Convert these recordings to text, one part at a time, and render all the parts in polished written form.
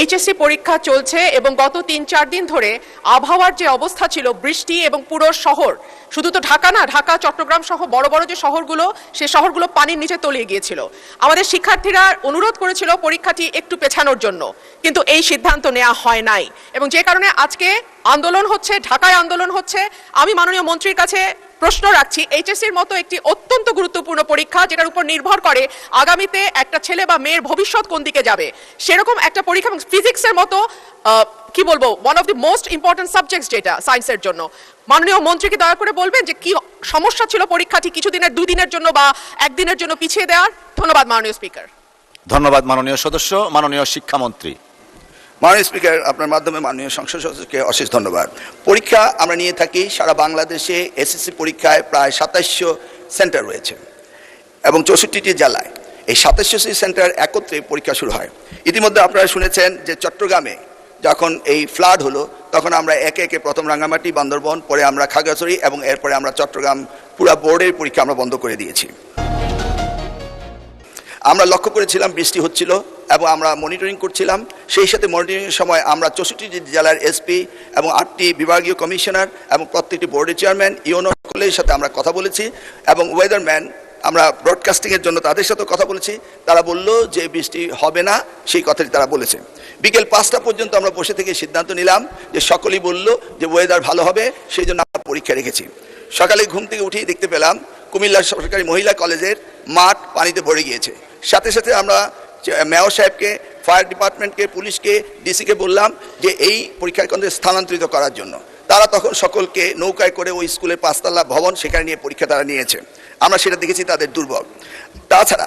HSC পরীক্ষা চলছে এবং গত ৩-৪ দিন ধরে আবহাওয়ার যে অবস্থা ছিল, বৃষ্টি এবং পুরো শহর, শুধু তো ঢাকা না, ঢাকা চট্টগ্রাম সহ বড় বড় যে শহরগুলো, সে শহরগুলো পানির নিচে তলিয়ে গিয়েছিল। আমাদের শিক্ষার্থীরা অনুরোধ করেছিল পরীক্ষাটি একটু পেছানোর জন্য, কিন্তু এই সিদ্ধান্ত নেওয়া হয় নাই এবং যে কারণে আজকে আন্দোলন হচ্ছে, ঢাকায় আন্দোলন হচ্ছে। আমি মাননীয় মন্ত্রীর কাছে প্রশ্ন রাখছি, এইচএসসির মতো একটি অত্যন্ত গুরুত্বপূর্ণ পরীক্ষা যেটার উপর নির্ভর করে আগামীতে একটা ছেলে বা মেয়ের ভবিষ্যৎ কোন দিকে যাবে, সেরকম একটা পরীক্ষা, ফিজিক্সের মতো কি বলবো, one of the most important subjects যেটা সায়েন্সের জন্য, মাননীয় মন্ত্রীকে দয়া করে বলবেন যে কি সমস্যা ছিল পরীক্ষাটি কিছুদিনের, 2 দিনের জন্য বা 1 দিনের জন্য পিছিয়ে দেওয়ার। ধন্যবাদ মাননীয় স্পিকার। ধন্যবাদ মাননীয় সদস্য। মাননীয় শিক্ষামন্ত্রী। মাননীয় স্পিকার, আপনার মাধ্যমে মাননীয় সংসদ সদস্যকে অশেষ ধন্যবাদ। পরীক্ষা আমরা নিয়ে থাকি সারা বাংলাদেশে। এসএসসি পরীক্ষায় প্রায় 2700 সেন্টার রয়েছে এবং 64টি জেলায় এই 2700 সেন্টার একত্রে পরীক্ষা শুরু হয়। ইতিমধ্যে আপনারা শুনেছেন যে চট্টগ্রামে যখন এই ফ্লাড হলো, তখন আমরা একে একে প্রথম রাঙ্গামাটি, বান্দরবন, পরে আমরা খাগড়াছড়ি এবং এরপরে আমরা চট্টগ্রাম পুরা বোর্ডের পরীক্ষা আমরা বন্ধ করে দিয়েছি। আমরা লক্ষ্য করেছিলাম বৃষ্টি হচ্ছিল এবং আমরা মনিটরিং করছিলাম। সেই সাথে মনিটরিংয়ের সময় আমরা 64টি জেলার এসপি এবং 8টি বিভাগীয় কমিশনার এবং প্রত্যেকটি বোর্ডের চেয়ারম্যান, ইউনো সকলের সাথে আমরা কথা বলেছি এবং ওয়েদারম্যান, আমরা ব্রডকাস্টিংয়ের জন্য তাদের সাথে কথা বলেছি। তারা বলল যে বৃষ্টি হবে না, সেই কথাটি তারা বলেছে। বিকেল 5টা পর্যন্ত আমরা বসে থেকে সিদ্ধান্ত নিলাম যে সকলেই বলল যে ওয়েদার ভালো হবে, সেই জন্য আমরা পরীক্ষা রেখেছি। সকালে ঘুম থেকে উঠেই দেখতে পেলাম কুমিল্লা সরকারি মহিলা কলেজের মাঠ পানিতে ভরে গিয়েছে। সাথে সাথে আমরা মেয়র সাহেবকে, ফায়ার ডিপার্টমেন্টকে, পুলিশকে, ডিসিকে বললাম যে এই পরীক্ষা কেন্দ্রে স্থানান্তরিত করার জন্য। তারা তখন সকলকে নৌকায় করে ওই স্কুলের 5তলা ভবন সেখানে নিয়ে পরীক্ষা তারা নিয়েছে। আমরা সেটা দেখেছি তাদের দুর্ভোগ। তাছাড়া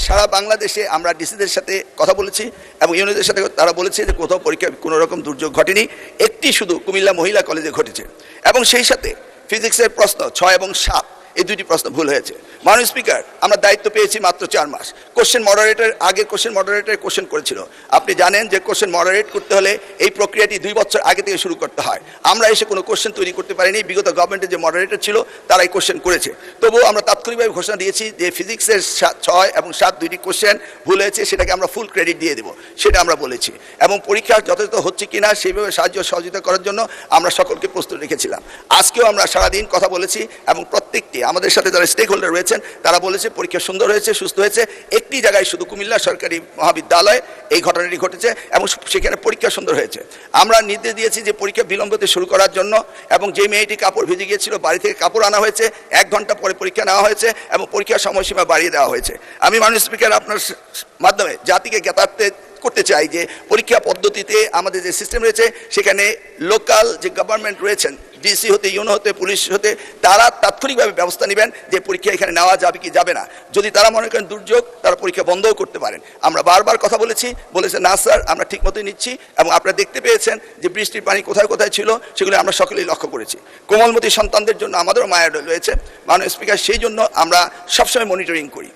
সারা বাংলাদেশে আমরা ডিসিদের সাথে কথা বলেছি এবং ইউনিয়নদের সাথে, তারা বলেছে যে কোথাও পরীক্ষা কোনো রকম দুর্যোগ ঘটেনি, একটি শুধু কুমিল্লা মহিলা কলেজে ঘটেছে। এবং সেই সাথে ফিজিক্সের প্রশ্ন 6 এবং 7, এই 2টি প্রশ্ন ভুল হয়েছে। মাননীয় স্পিকার, আমরা দায়িত্ব পেয়েছি মাত্র 4 মাস। কোশ্চেন মডারেটর, আগে কোশ্চেন মডারেটর কোশ্চেন করেছিল। আপনি জানেন যে কোশ্চেন মডারেট করতে হলে এই প্রক্রিয়াটি 2 বছর আগে থেকে শুরু করতে হয়। আমরা এসে কোনো কোশ্চেন তৈরি করতে পারিনি। বিগত গভর্নমেন্টের যে মডারেটর ছিল তারাই কোশ্চেন করেছে। তবুও আমরা তাৎক্ষণিকভাবে ঘোষণা দিয়েছি যে ফিজিক্সের 6 এবং 7 2টি কোশ্চেন ভুল হয়েছে, সেটাকে আমরা ফুল ক্রেডিট দিয়ে দেবো, সেটা আমরা বলেছি। এবং পরীক্ষা যথাযথ হচ্ছে কিনা সেইভাবে সাহায্য সহযোগিতা করার জন্য আমরা সকলকে প্রস্তুত রেখেছিলাম। আজকেও আমরা সারাদিন কথা বলেছি এবং প্রত্যেকটি আমাদের সাথে যারা স্টেক হোল্ডার রয়েছেন তারা বলেছে পরীক্ষা সুন্দর হয়েছে, সুস্থ হয়েছে। একটি জায়গায় শুধু কুমিল্লা সরকারি মহাবিদ্যালয়ে এই ঘটনাটি ঘটেছে এবং সেখানে পরীক্ষা সুন্দর হয়েছে। আমরা নির্দেশ দিয়েছি যে পরীক্ষা বিলম্বতে শুরু করার জন্য এবং যে মেয়েটি কাপড় ভিজে গিয়েছিল বাড়ি থেকে কাপড় আনা হয়েছে, 1 ঘন্টা পরে পরীক্ষা নেওয়া হয়েছে এবং পরীক্ষার সময়সীমা বাড়িয়ে দেওয়া হয়েছে। আমি মাননীয় স্পিকার আপনার মাধ্যমে জাতিকে জ্ঞাতার্থে করতে চাই যে পরীক্ষা পদ্ধতিতে আমাদের যে সিস্টেম রয়েছে সেখানে লোকাল যে গভর্নমেন্ট রয়েছেন, ডিসি হতে, ইউনো হতে, পুলিশ হতে, তারা তাৎক্ষণিকভাবে ব্যবস্থা নেবেন যে পরীক্ষা এখানে নেওয়া যাবে কি যাবে না। যদি তারা মনে করেন দুর্যোগ, তারা পরীক্ষা বন্ধও করতে পারেন। আমরা বারবার কথা বলেছে না স্যার, আমরা ঠিক মতোই নিচ্ছি এবং আপনারা দেখতে পেয়েছেন যে বৃষ্টির পানি কোথায় কোথায় ছিল সেগুলো আমরা সকলেই লক্ষ্য করেছি। কোমলমতি সন্তানদের জন্য আমাদেরও মায়া রয়েছে মাননীয় স্পিকার, সেই জন্য আমরা সবসময় মনিটরিং করি।